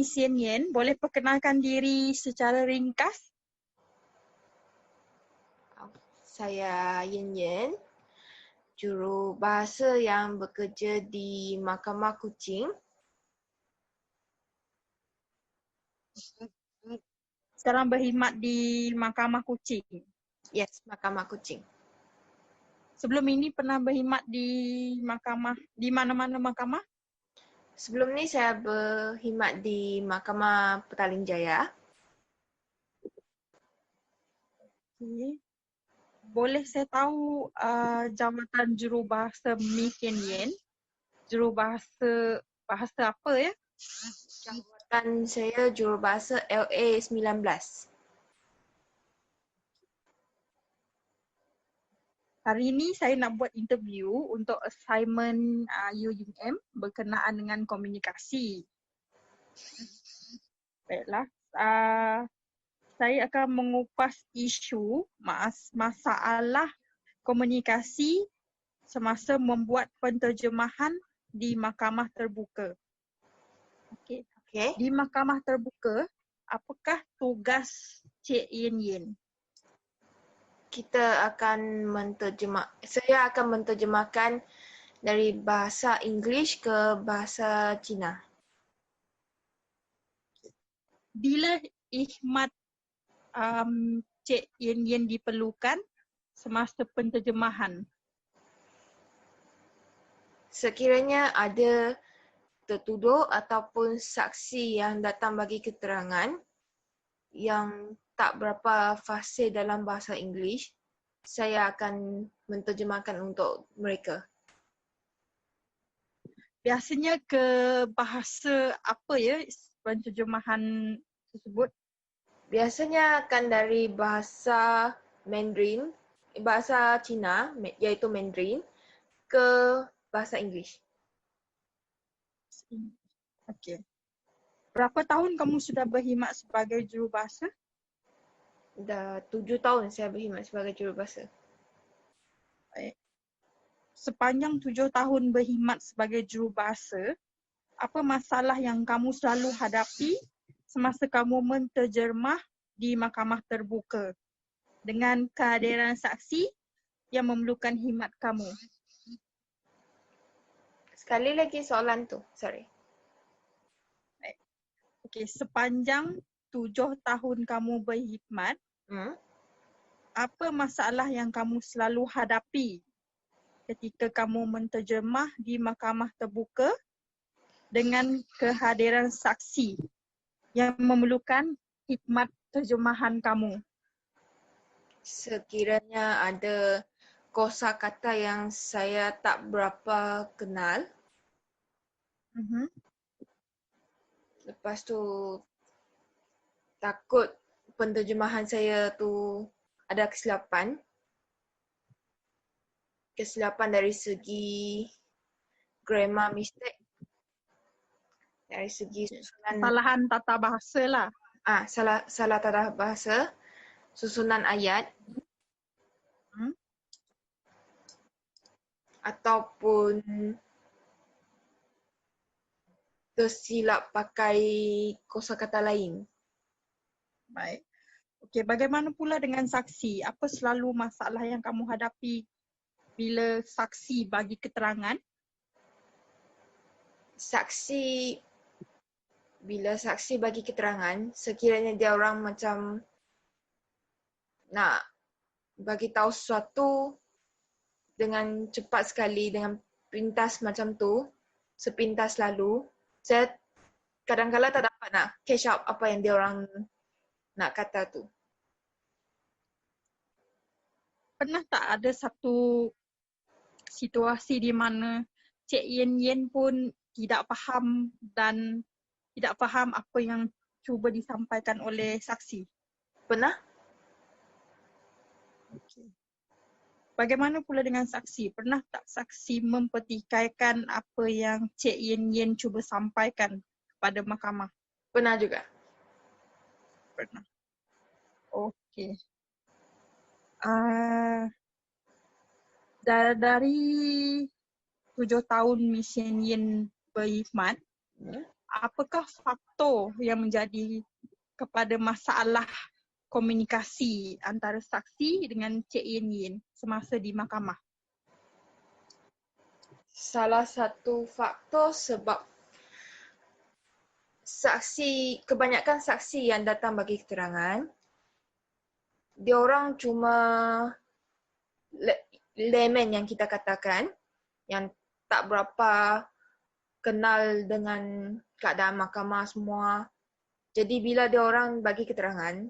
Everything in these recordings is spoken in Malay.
Miss Yen Yen, boleh perkenalkan diri secara ringkas? Saya Yen Yen, jurubahasa yang bekerja di Mahkamah Kuching. Sekarang berkhidmat di Mahkamah Kuching. Yes, Mahkamah Kuching. Sebelum ini pernah berkhidmat di mana-mana mahkamah? Sebelum ni saya berkhidmat di Mahkamah Petaling Jaya. Okay. Boleh saya tahu jawatan jurubahasa Miss Yen Yen? Jurubahasa bahasa apa ya? Jawatan saya jurubahasa LA 19. Hari ini saya nak buat interview untuk assignment UUM berkenaan dengan komunikasi. Baiklah, saya akan mengupas isu masalah komunikasi semasa membuat penterjemahan di mahkamah terbuka. Okey. Okay. Di mahkamah terbuka, apakah tugas Cik Yen Yen? Saya akan menterjemahkan dari bahasa Inggeris ke bahasa Cina. Bila ikhmat Cik Yen Yen diperlukan semasa penterjemahan? Sekiranya ada tertuduh ataupun saksi yang datang bagi keterangan yang tak berapa fasih dalam bahasa Inggeris, saya akan menterjemahkan untuk mereka. Biasanya ke bahasa apa ya penterjemahan tersebut? Biasanya akan dari bahasa Mandarin, bahasa Cina iaitu Mandarin ke bahasa Inggeris. Okey. Berapa tahun kamu sudah berkhidmat sebagai jurubahasa? Dah 7 tahun saya berkhidmat sebagai jurubahasa. Baik. Sepanjang 7 tahun berkhidmat sebagai jurubahasa, apa masalah yang kamu selalu hadapi semasa kamu menterjemah di mahkamah terbuka dengan kehadiran saksi yang memerlukan khidmat kamu? Sekali lagi soalan tu, sorry. Okey, sepanjang 7 tahun kamu berkhidmat, apa masalah yang kamu selalu hadapi ketika kamu menterjemah di mahkamah terbuka dengan kehadiran saksi yang memerlukan khidmat terjemahan kamu? Sekiranya ada kosakata yang saya tak berapa kenal, lepas tu takut penterjemahan saya tu ada kesilapan dari segi grammar mistake, dari segi susunan Kesalahan tata bahasa lah. salah tata bahasa, susunan ayat ataupun tersilap pakai kosakata lain. Baik. Okey, bagaimana pula dengan saksi? Apa selalu masalah yang kamu hadapi bila saksi bagi keterangan? Bila saksi bagi keterangan, sekiranya dia orang macam nak bagi tahu sesuatu dengan cepat sekali, dengan pintas macam tu, sepintas lalu, saya kadang-kadang tak dapat nak catch up apa yang dia orang nak kata tu. Pernah tak ada satu situasi di mana Cik Yen Yen pun tidak faham dan tidak faham apa yang cuba disampaikan oleh saksi? Pernah? Okay. Bagaimana pula dengan saksi? Pernah tak saksi mempertikaikan apa yang Cik Yen Yen cuba sampaikan kepada mahkamah? Pernah juga. Pernah. Okey. Dari 7 tahun Miss Yen Yen berkhidmat, apakah faktor yang menjadi kepada masalah komunikasi antara saksi dengan Cik Yin Yin semasa di mahkamah? Salah satu faktor sebab kebanyakan saksi yang datang bagi keterangan, dia orang cuma layman yang kita katakan, yang tak berapa kenal dengan keadaan mahkamah semua. Jadi bila dia orang bagi keterangan,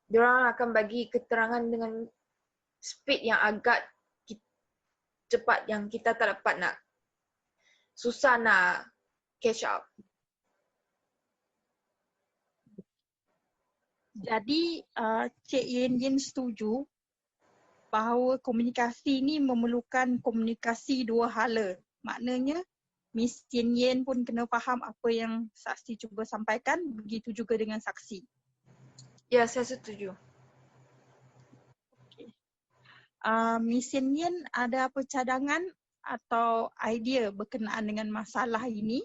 dia orang akan bagi keterangan dengan speed yang agak cepat yang kita tak dapat nak, susah nak catch up. Jadi Cik Yin Yin setuju bahawa komunikasi ni memerlukan komunikasi dua hala. Maknanya Miss Yin Yin pun kena faham apa yang saksi cuba sampaikan, begitu juga dengan saksi. Ya, saya setuju. Miss Yin Yin ada apa cadangan atau idea berkenaan dengan masalah ini?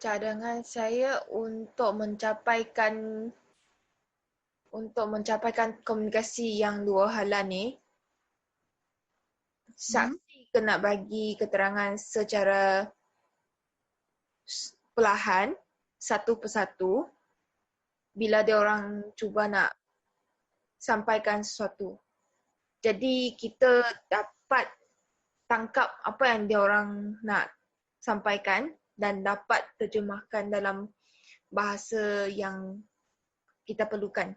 Cadangan saya untuk mencapaikan komunikasi yang dua hala ni, saksi kena bagi keterangan secara perlahan, satu persatu, bila dia orang cuba nak sampaikan sesuatu. Jadi kita dapat tangkap apa yang dia orang nak sampaikan dan dapat terjemahkan dalam bahasa yang kita perlukan.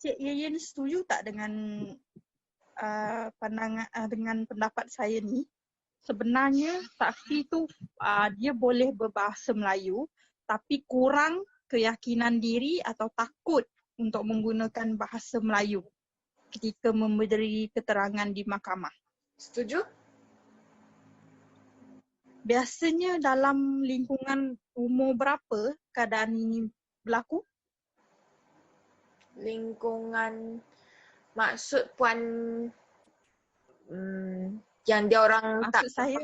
Cik Yin setuju tak dengan pandangan dengan pendapat saya ni? Sebenarnya saksi tu dia boleh berbahasa Melayu tapi kurang keyakinan diri atau takut untuk menggunakan bahasa Melayu ketika memberi keterangan di mahkamah. Setuju? Biasanya dalam lingkungan umur berapa keadaan ini berlaku? Lingkungan, maksud puan yang dia orang Maksud saya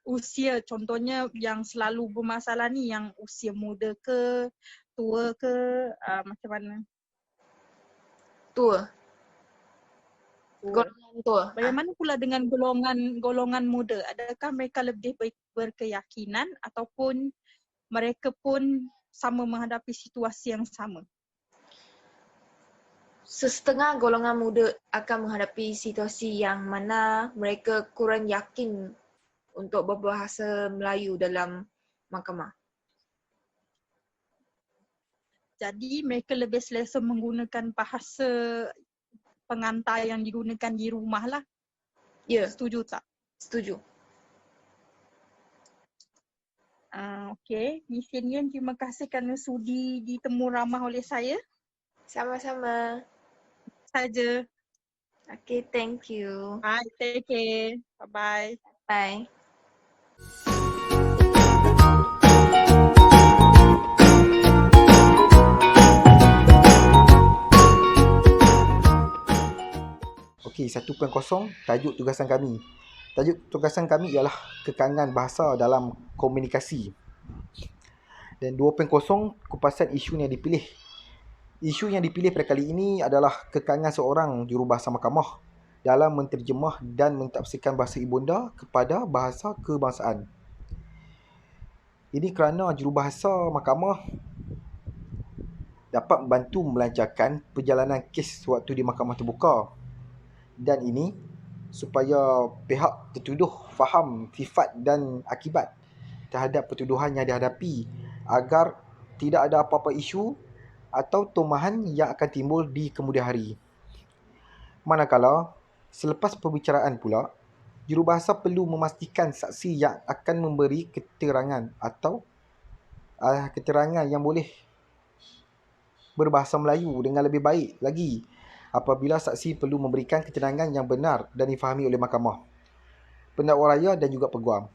usia, contohnya yang selalu bermasalah ni yang usia muda ke, tua ke, macam mana? tua. Golongan tua. Bagaimana pula dengan golongan muda? Adakah mereka lebih berkeyakinan ataupun mereka pun sama menghadapi situasi yang sama? Sesetengah golongan muda akan menghadapi situasi yang mana mereka kurang yakin untuk berbahasa Melayu dalam mahkamah. Jadi mereka lebih selesa menggunakan bahasa pengantar yang digunakan di rumah lah. Ya, Setuju tak? setuju. Okey, Miss Yin Yin, terima kasih kerana sudi ditemu ramah oleh saya. Sama-sama. Saja. Okay, thank you. Bye, take care. Bye-bye. Bye. Okey, 1.0 tajuk tugasan kami. Tajuk tugasan kami ialah kekangan bahasa dalam komunikasi. Dan 2.0 kupasan isu yang dipilih. Isu yang dipilih pada kali ini adalah kekangan seorang jurubahasa mahkamah dalam menterjemah dan mentafsirkan bahasa ibunda kepada bahasa kebangsaan. Ini kerana jurubahasa mahkamah dapat membantu melancarkan perjalanan kes sewaktu di mahkamah terbuka. Dan ini supaya pihak tertuduh faham sifat dan akibat terhadap pertuduhan yang dihadapi agar tidak ada apa-apa isu atau tomahan yang akan timbul di kemudian hari. Manakala, selepas perbicaraan pula, jurubahasa perlu memastikan saksi yang akan memberi keterangan atau keterangan yang boleh berbahasa Melayu dengan lebih baik lagi apabila saksi perlu memberikan keterangan yang benar dan difahami oleh mahkamah, pendakwa raya dan juga peguam.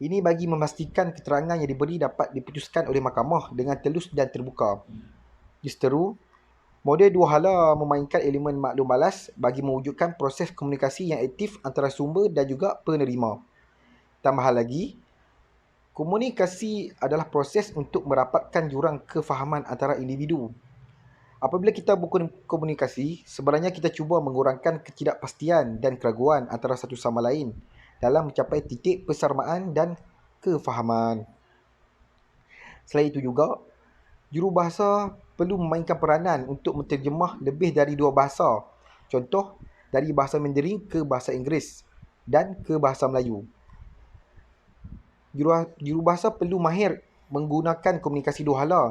Ini bagi memastikan keterangan yang diberi dapat diputuskan oleh mahkamah dengan telus dan terbuka. Justeru, Model dua hala memainkan elemen maklum balas bagi mewujudkan proses komunikasi yang aktif antara sumber dan juga penerima. Tambahan lagi, komunikasi adalah proses untuk merapatkan jurang kefahaman antara individu. Apabila kita berkomunikasi, sebenarnya kita cuba mengurangkan ketidakpastian dan keraguan antara satu sama lain dalam mencapai titik persamaan dan kefahaman. Selain itu juga, jurubahasa perlu memainkan peranan untuk menterjemah lebih dari dua bahasa. Contoh, dari bahasa Mandarin ke bahasa Inggeris dan ke bahasa Melayu. Jurubahasa perlu mahir menggunakan komunikasi dua hala.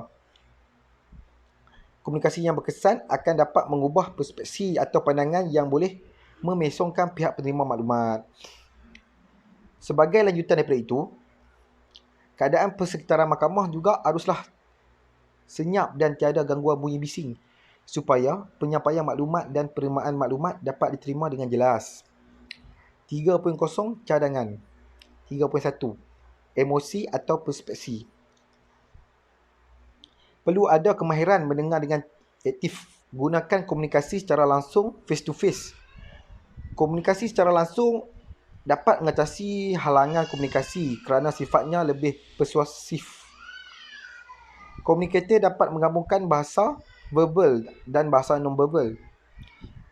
Komunikasi yang berkesan akan dapat mengubah perspektif atau pandangan yang boleh memesongkan pihak penerima maklumat. Sebagai lanjutan daripada itu, keadaan persekitaran mahkamah juga haruslah senyap dan tiada gangguan bunyi bising supaya penyampaian maklumat dan penerimaan maklumat dapat diterima dengan jelas. 3.0 cadangan. 3.1 emosi atau perspektif. Perlu ada kemahiran mendengar dengan aktif. Gunakan komunikasi secara langsung face to face. Komunikasi secara langsung dapat mengatasi halangan komunikasi kerana sifatnya lebih persuasif. Komunikator dapat menggabungkan bahasa verbal dan bahasa non-verbal.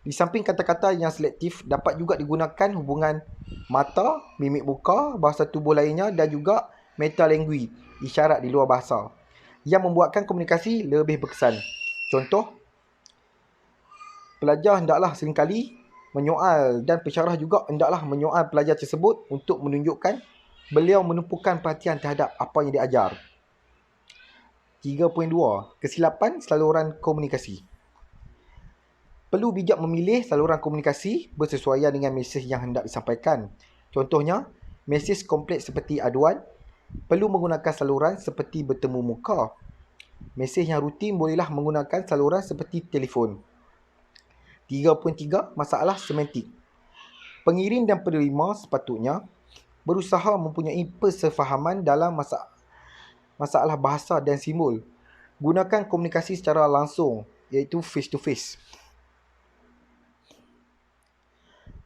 Di samping kata-kata yang selektif, dapat juga digunakan hubungan mata, mimik muka, bahasa tubuh lainnya dan juga metalanguage, isyarat di luar bahasa, yang membuatkan komunikasi lebih berkesan. Contoh, pelajar hendaklah seringkali menyoal dan pensyarah juga hendaklah menyoal pelajar tersebut untuk menunjukkan beliau menumpukan perhatian terhadap apa yang diajar. 3.2 kesilapan saluran komunikasi. Perlu bijak memilih saluran komunikasi bersesuaian dengan mesej yang hendak disampaikan. Contohnya, mesej kompleks seperti aduan perlu menggunakan saluran seperti bertemu muka. Mesej yang rutin bolehlah menggunakan saluran seperti telefon. 3.3 masalah semantik. Pengirim dan penerima sepatutnya berusaha mempunyai persefahaman dalam masalah bahasa dan simbol. Gunakan komunikasi secara langsung, iaitu face to face.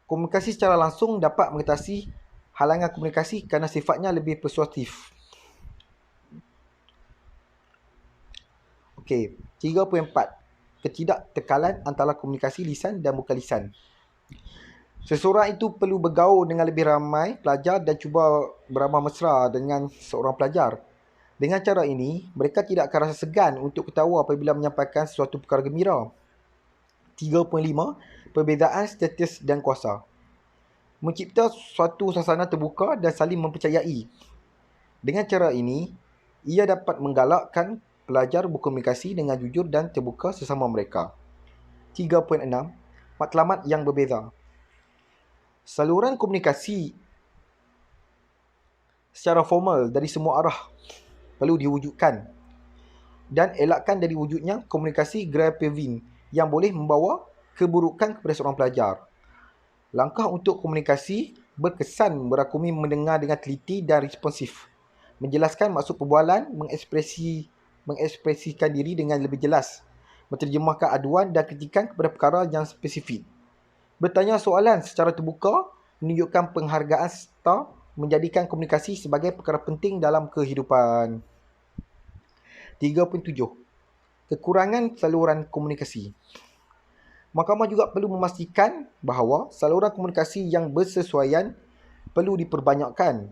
Komunikasi secara langsung dapat mengatasi halangan komunikasi kerana sifatnya lebih persuasif. Okey, 3.4 ketidaktekalan antara komunikasi lisan dan bukan lisan. Seseorang itu perlu bergaul dengan lebih ramai pelajar dan cuba beramah mesra dengan seorang pelajar. Dengan cara ini, mereka tidak akan rasa segan untuk ketawa apabila menyampaikan sesuatu perkara gembira. 3.5 perbezaan status dan kuasa. Mencipta suatu suasana terbuka dan saling mempercayai. Dengan cara ini, ia dapat menggalakkan pelajar berkomunikasi dengan jujur dan terbuka sesama mereka. 3.6 matlamat yang berbeza. Saluran komunikasi secara formal dari semua arah perlu diwujudkan dan elakkan dari wujudnya komunikasi grapevine yang boleh membawa keburukan kepada seorang pelajar. Langkah untuk komunikasi berkesan merakumi mendengar dengan teliti dan responsif, menjelaskan maksud perbualan, mengekspresikan diri dengan lebih jelas, menterjemahkan aduan dan kritikan kepada perkara yang spesifik, bertanya soalan secara terbuka, menunjukkan penghargaan serta menjadikan komunikasi sebagai perkara penting dalam kehidupan. 3.7 kekurangan saluran komunikasi. Mahkamah juga perlu memastikan bahawa saluran komunikasi yang bersesuaian perlu diperbanyakkan.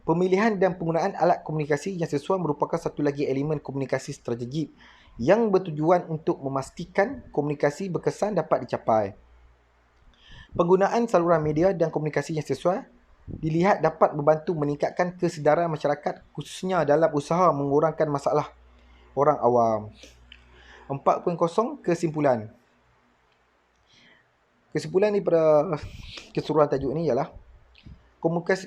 Pemilihan dan penggunaan alat komunikasi yang sesuai merupakan satu lagi elemen komunikasi strategik yang bertujuan untuk memastikan komunikasi berkesan dapat dicapai. Penggunaan saluran media dan komunikasi yang sesuai dilihat dapat membantu meningkatkan kesedaran masyarakat khususnya dalam usaha mengurangkan masalah orang awam. 4.0 kesimpulan. Kesimpulan daripada keseluruhan tajuk ini ialah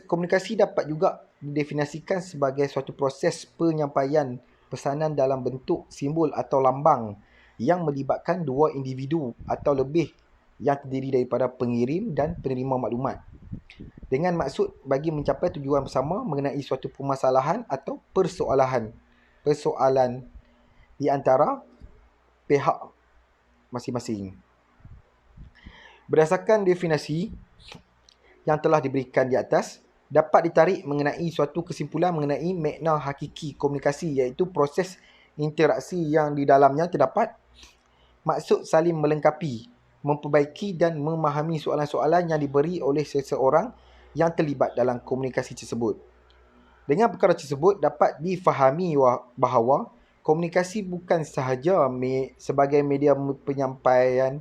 komunikasi dapat juga didefinisikan sebagai suatu proses penyampaian pesanan dalam bentuk simbol atau lambang yang melibatkan dua individu atau lebih yang terdiri daripada pengirim dan penerima maklumat dengan maksud bagi mencapai tujuan bersama mengenai suatu permasalahan atau persoalan di antara pihak masing-masing. Berdasarkan definisi yang telah diberikan di atas, dapat ditarik mengenai suatu kesimpulan mengenai makna hakiki komunikasi, iaitu proses interaksi yang di dalamnya terdapat maksud saling melengkapi, memperbaiki dan memahami soalan-soalan yang diberi oleh seseorang yang terlibat dalam komunikasi tersebut. Dengan perkara tersebut dapat difahami bahawa komunikasi bukan sahaja sebagai media penyampaian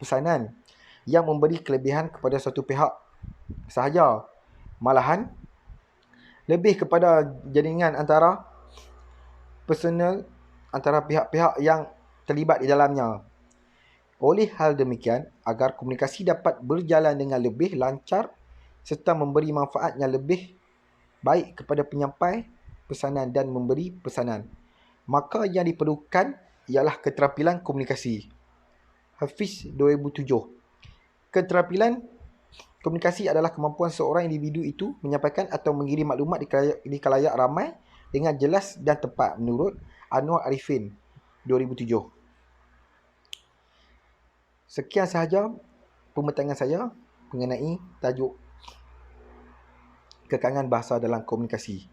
pesanan yang memberi kelebihan kepada suatu pihak sahaja, malahan lebih kepada jaringan antara personal antara pihak-pihak yang terlibat di dalamnya. Oleh hal demikian, agar komunikasi dapat berjalan dengan lebih lancar serta memberi manfaat yang lebih baik kepada penyampai pesanan dan memberi pesanan, maka yang diperlukan ialah keterampilan komunikasi. Hafiz 2007. Keterampilan komunikasi adalah kemampuan seorang individu itu menyampaikan atau mengirim maklumat di khalayak ramai dengan jelas dan tepat, menurut Anwar Arifin 2007. Sekian sahaja pembentangan saya mengenai tajuk kekangan bahasa dalam komunikasi.